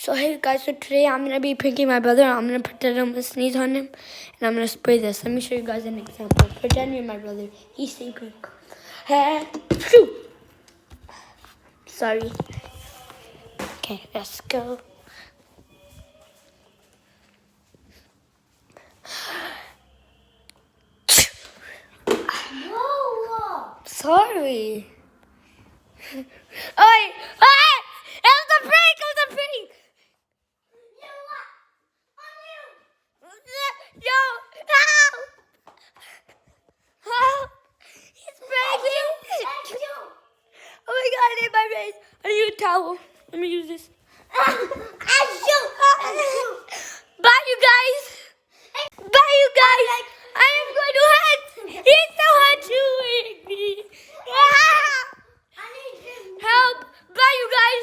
So hey guys, so today I'm going to be pranking my brother. I'm going to pretend I'm going to sneeze on him. And I'm going to spray this. Let me show you guys an example. Pretend you're my brother. He's sleeping. Hey, phew. Sorry. Okay, let's go. No! Sorry. Oi! Ah! It was a prank! It was a prank! You know what? On you! Yo! Help! Help! He's pranking! Achoo! Oh my god, I hit my face. I need a towel. Let me use this. Achoo! Achoo! Bye, you guys. Bye, you guys. I am going to hunt. He's so hurt me. I need you. Help. Bye, you guys.